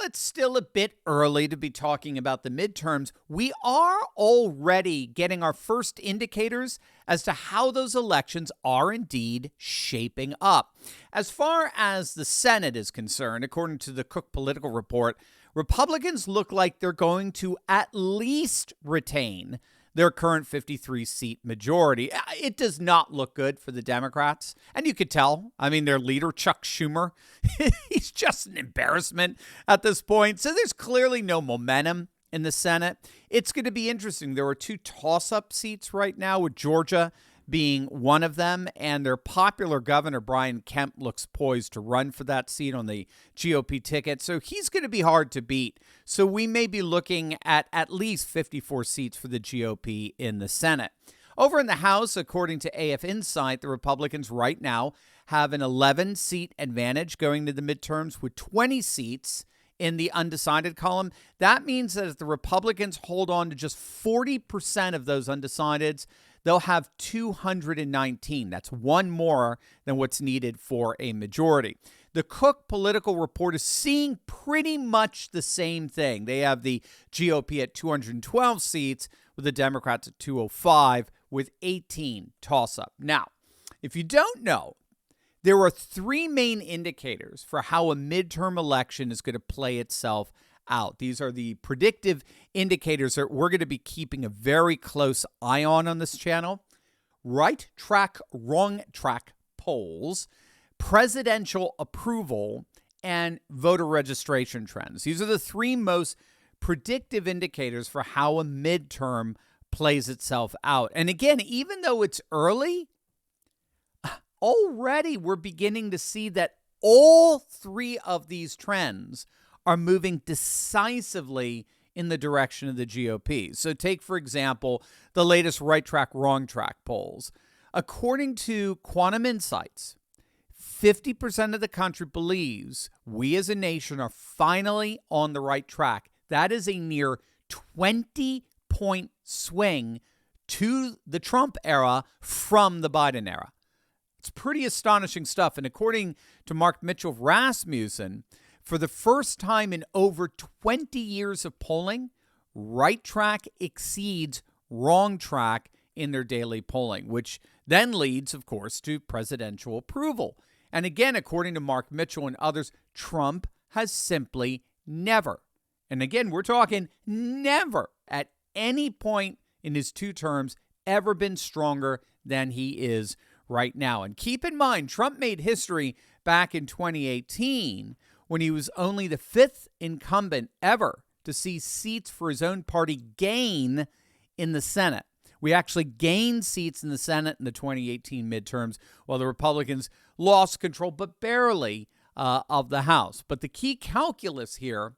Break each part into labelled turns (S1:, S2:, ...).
S1: it's still a bit early to be talking about the midterms, we are already getting our first indicators as to how those elections are indeed shaping up. As far as the Senate is concerned, according to the Cook Political Report, Republicans look like they're going to at least retain their current 53-seat majority. It does not look good for the Democrats. And you could tell. I mean, their leader, Chuck Schumer, he's just an embarrassment at this point. So there's clearly no momentum in the Senate. It's going to be interesting. There are two toss-up seats right now, with Georgia being one of them, and their popular governor, Brian Kemp, looks poised to run for that seat on the GOP ticket. So he's going to be hard to beat. So we may be looking at least 54 seats for the GOP in the Senate. Over in the House, according to AF Insight, the Republicans right now have an 11-seat advantage going to the midterms, with 20 seats in the undecided column. That means that if the Republicans hold on to just 40% of those undecideds, they'll have 219. That's one more than what's needed for a majority. The Cook Political Report is seeing pretty much the same thing. They have the GOP at 212 seats, with the Democrats at 205, with 18 toss-up. Now, if you don't know, there are three main indicators for how a midterm election is going to play itself out. These are the predictive indicators that we're going to be keeping a very close eye on this channel. Right track, wrong track polls, presidential approval, and voter registration trends. These are the three most predictive indicators for how a midterm plays itself out. And again, even though it's early, already we're beginning to see that all three of these trends are moving decisively in the direction of the GOP. So take, for example, the latest right track, wrong track polls. According to Quantum Insights, 50% of the country believes we as a nation are finally on the right track. That is a near 20-point swing to the Trump era from the Biden era. It's pretty astonishing stuff. And according to Mark Mitchell of Rasmussen, for the first time in over 20 years of polling, right track exceeds wrong track in their daily polling, which then leads, of course, to presidential approval. And again, according to Mark Mitchell and others, Trump has simply never, and again, we're talking never at any point in his two terms, ever been stronger than he is right now. And keep in mind, Trump made history back in 2018 when he was only the fifth incumbent ever to see seats for his own party gain in the Senate. We actually gained seats in the Senate in the 2018 midterms, while the Republicans lost control, but barely, of the House. But the key calculus here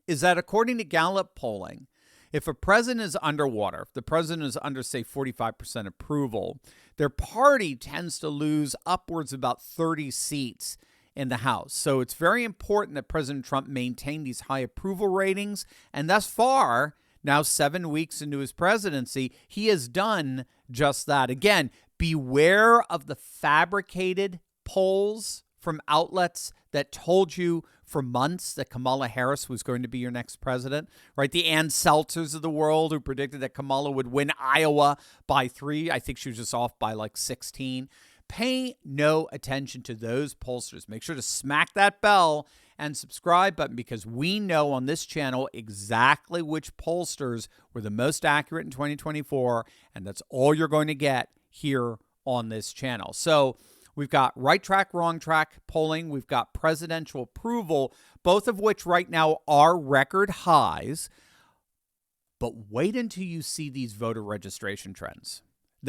S1: is that according to Gallup polling, if a president is underwater, if the president is under, say, 45% approval, their party tends to lose upwards of about 30 seats in the House. So it's very important that President Trump maintain these high approval ratings. And thus far, now 7 weeks into his presidency, he has done just that. Again, beware of the fabricated polls from outlets that told you for months that Kamala Harris was going to be your next president, right? The Ann Seltzers of the world who predicted that Kamala would win Iowa by 3. I think she was just off by like 16. Pay no attention to those pollsters. Make sure to smack that bell and subscribe button, because we know on this channel exactly which pollsters were the most accurate in 2024, and that's all you're going to get here on this channel. So we've got right track, wrong track polling. We've got presidential approval, both of which right now are record highs. But wait until you see these voter registration trends.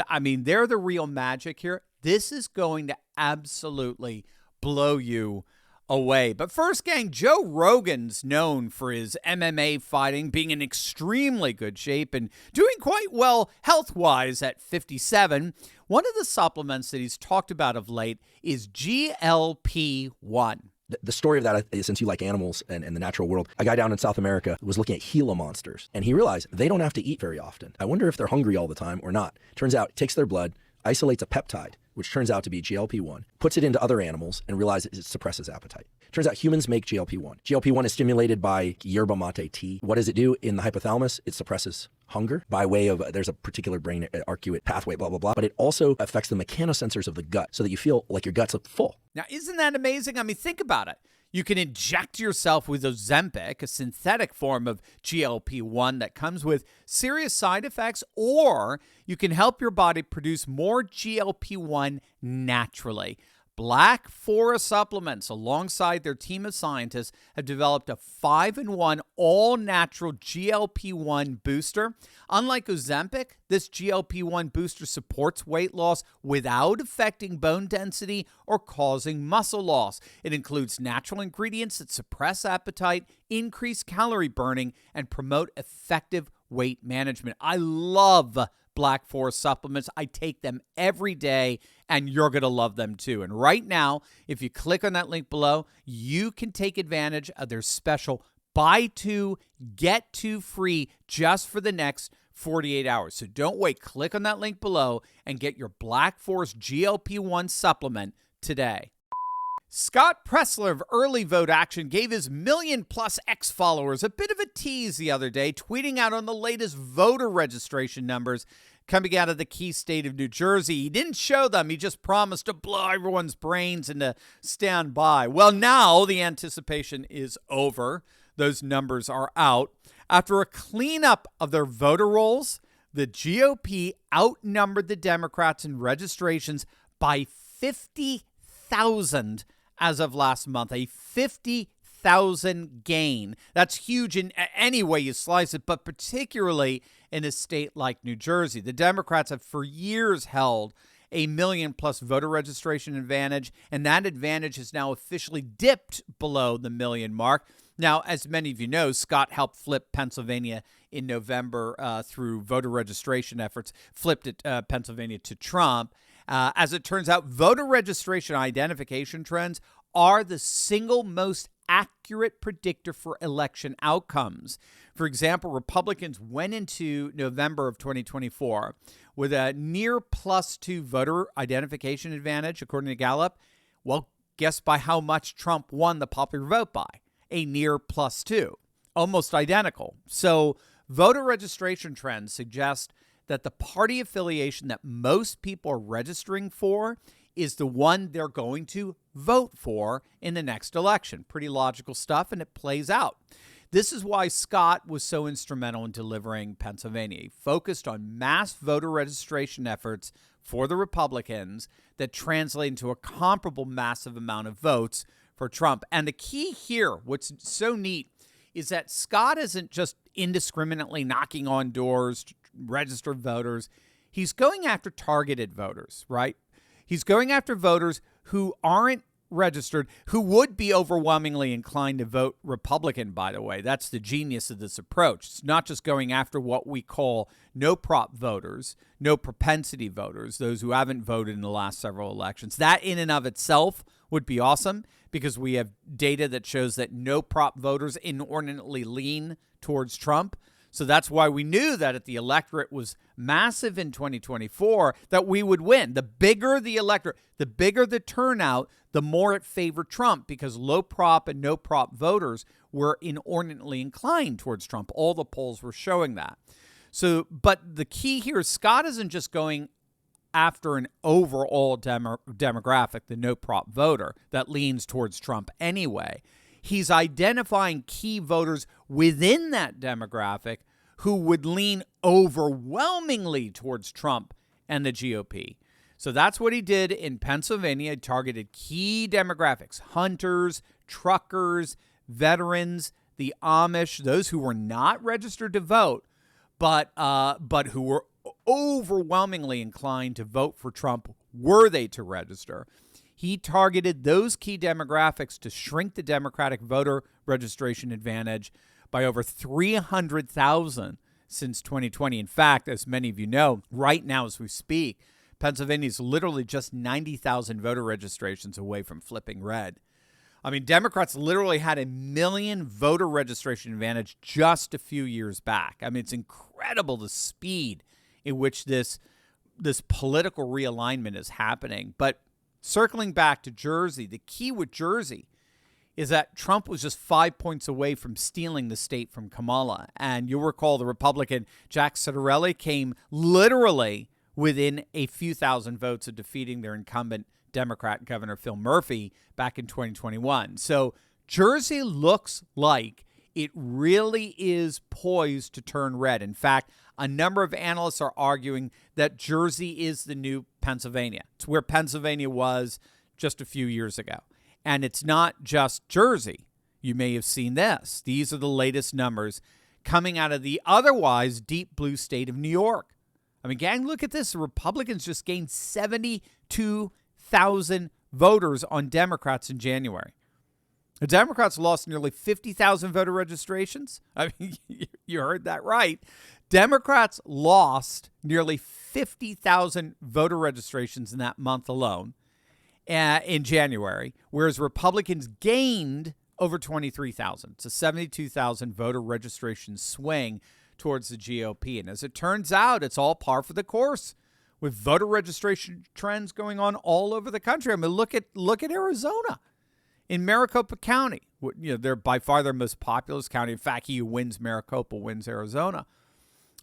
S1: I mean, they're the real magic here. This is going to absolutely blow you away. But first, gang, Joe Rogan's known for his MMA fighting, being in extremely good shape and doing quite well health-wise at 57. One of the supplements that he's talked about of late is GLP-1.
S2: The story of that is, since you like animals and the natural world, a guy down in South America was looking at Gila monsters, and he realized they don't have to eat very often. I wonder if they're hungry all the time or not. Turns out it takes their blood, isolates a peptide, which turns out to be GLP-1, puts it into other animals, and realizes it suppresses appetite. Turns out humans make GLP-1. GLP-1 is stimulated by yerba mate tea. What does it do in the hypothalamus? It suppresses hunger by way of, there's a particular brain arcuate pathway, blah, blah, blah. But it also affects the mechanosensors of the gut so that you feel like your gut's full.
S1: Now, isn't that amazing? I mean, think about it. You can inject yourself with Ozempic, a synthetic form of GLP-1 that comes with serious side effects, or you can help your body produce more GLP-1 naturally. Black Forest Supplements, alongside their team of scientists, have developed a 5-in-1 all-natural GLP-1 booster. Unlike Ozempic, this GLP-1 booster supports weight loss without affecting bone density or causing muscle loss. It includes natural ingredients that suppress appetite, increase calorie burning, and promote effective weight management. I love Black Forest Supplements. I take them every day, and you're going to love them too. And right now, if you click on that link below, you can take advantage of their special buy two, get two free just for the next 48 hours. So don't wait. Click on that link below and get your Black Forest GLP-1 supplement today. Scott Pressler of Early Vote Action gave his million-plus X followers a bit of a tease the other day, tweeting out on the latest voter registration numbers coming out of the key state of New Jersey. He didn't show them. He just promised to blow everyone's brains and to stand by. Well, now the anticipation is over. Those numbers are out. After a cleanup of their voter rolls, the GOP outnumbered the Democrats in registrations by 50,000 as of last month, a 50,000 gain. That's huge in any way you slice it, but particularly in a state like New Jersey. The Democrats have for years held a million-plus voter registration advantage, and that advantage has now officially dipped below the million mark. Now, as many of you know, Scott helped flip Pennsylvania in November through voter registration efforts, flipped it, Pennsylvania to Trump. As it turns out, voter registration identification trends are the single most accurate predictor for election outcomes. For example, Republicans went into November of 2024 with a near +2 voter identification advantage, according to Gallup. Well, guess by how much Trump won the popular vote by? A near +2, almost identical. So voter registration trends suggest that the party affiliation that most people are registering for is the one they're going to vote for in the next election. Pretty logical stuff, and it plays out. This is why Scott was so instrumental in delivering Pennsylvania. He focused on mass voter registration efforts for the Republicans that translate into a comparable massive amount of votes for Trump. And the key here, what's so neat, is that Scott isn't just indiscriminately knocking on doors to register voters. He's going after targeted voters, right? He's going after voters who aren't registered, who would be overwhelmingly inclined to vote Republican, by the way. That's the genius of this approach. It's not just going after what we call no-prop voters, no propensity voters, those who haven't voted in the last several elections. That in and of itself would be awesome because we have data that shows that no-prop voters inordinately lean towards Trump. So that's why we knew that if the electorate was massive in 2024, that we would win. The bigger the electorate, the bigger the turnout, the more it favored Trump because low prop and no prop voters were inordinately inclined towards Trump. All the polls were showing that. So, but the key here is Scott isn't just going after an overall demographic, the no prop voter that leans towards Trump anyway. He's identifying key voters within that demographic who would lean overwhelmingly towards Trump and the GOP. So that's what he did in Pennsylvania. He targeted key demographics: hunters, truckers, veterans, the Amish, those who were not registered to vote, but who were overwhelmingly inclined to vote for Trump were they to register. He targeted those key demographics to shrink the Democratic voter registration advantage by over 300,000 since 2020. In fact, as many of you know, right now as we speak, Pennsylvania is literally just 90,000 voter registrations away from flipping red. I mean, Democrats literally had a million voter registration advantage just a few years back. I mean, it's incredible the speed in which this this political realignment is happening. But circling back to Jersey, the key with Jersey is that Trump was just 5 points away from stealing the state from Kamala. And you'll recall the Republican Jack Ciattarelli came literally within a few thousand votes of defeating their incumbent Democrat Governor Phil Murphy back in 2021. So Jersey looks like it really is poised to turn red. In fact, a number of analysts are arguing that Jersey is the new Pennsylvania. It's where Pennsylvania was just a few years ago. And it's not just Jersey. You may have seen this. These are the latest numbers coming out of the otherwise deep blue state of New York. I mean, gang, look at this. The Republicans just gained 72,000 voters on Democrats in January. The Democrats lost nearly 50,000 voter registrations. I mean, you heard that right. Democrats lost nearly 50,000 voter registrations in that month alone in January, whereas Republicans gained over 23,000. It's a 72,000 voter registration swing towards the GOP. And as it turns out, it's all par for the course with voter registration trends going on all over the country. I mean, look at Arizona. In Maricopa County, they're by far their most populous county. In fact, he who wins Maricopa wins Arizona.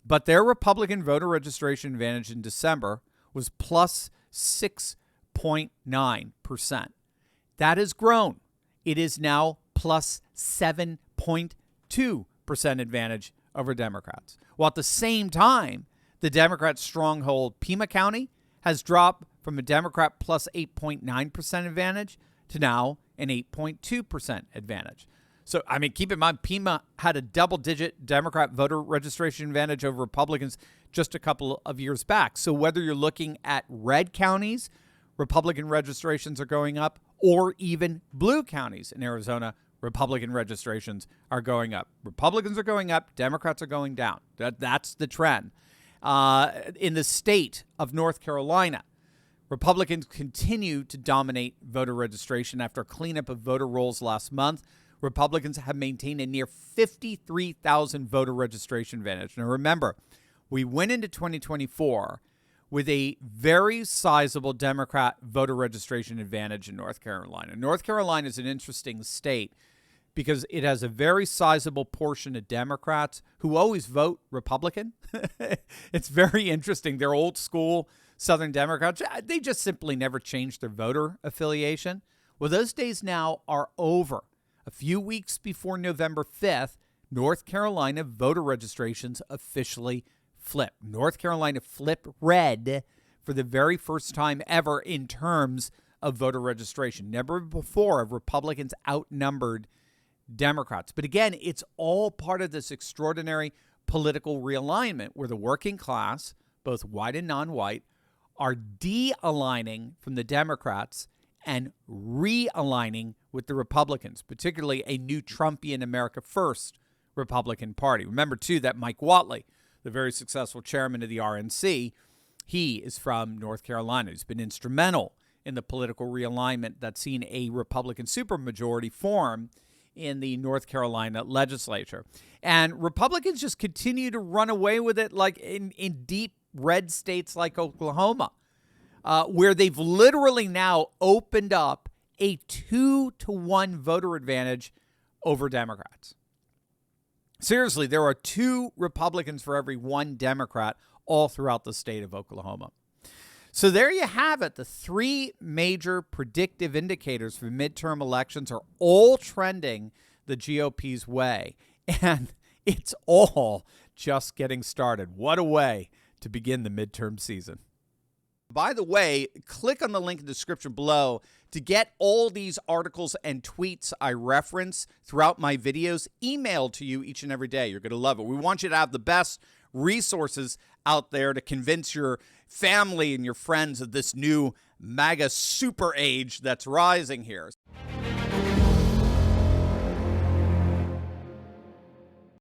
S1: But their Republican voter registration advantage in December was plus 6.9%. That has grown. It is now plus 7.2% advantage over Democrats. While at the same time, the Democrat stronghold Pima County has dropped from a Democrat plus 8.9% advantage to now an 8.2% advantage. So, I mean, keep in mind, Pima had a double-digit Democrat voter registration advantage over Republicans just a couple of years back. So whether you're looking at red counties, Republican registrations are going up, or even blue counties in Arizona, Republican registrations are going up. Republicans are going up, Democrats are going down. That's the trend. In the state of North Carolina, Republicans continue to dominate voter registration after a cleanup of voter rolls last month. Republicans have maintained a near 53,000 voter registration advantage. Now remember, we went into 2024 with a very sizable Democrat voter registration advantage in North Carolina. North Carolina is an interesting state because it has a very sizable portion of Democrats who always vote Republican. It's very interesting. They're old school Southern Democrats. They just simply never changed their voter affiliation. Well, those days now are over. A few weeks before November 5th, North Carolina voter registrations officially flipped. North Carolina flipped red for the very first time ever in terms of voter registration. Never before have Republicans outnumbered Democrats. But again, it's all part of this extraordinary political realignment where the working class, both white and non-white, are de-aligning from the Democrats and realigning with the Republicans, particularly a new Trumpian America First Republican Party. Remember, too, that Mike Whatley, the very successful chairman of the RNC, he is from North Carolina. He's been instrumental in the political realignment that's seen a Republican supermajority form in the North Carolina legislature. And Republicans just continue to run away with it like in deep red states like Oklahoma, where they've literally now opened up a 2-to-1 voter advantage over Democrats. Seriously, there are 2 Republicans for every 1 Democrat all throughout the state of Oklahoma. So there you have it. The 3 major predictive indicators for midterm elections are all trending the GOP's way. And it's all just getting started. What a way to begin the midterm season. By the way, click on the link in the description below to get all these articles and tweets I reference throughout my videos emailed to you each and every day. You're going to love it. We want you to have the best resources out there to convince your family and your friends of this new MAGA super age that's rising here.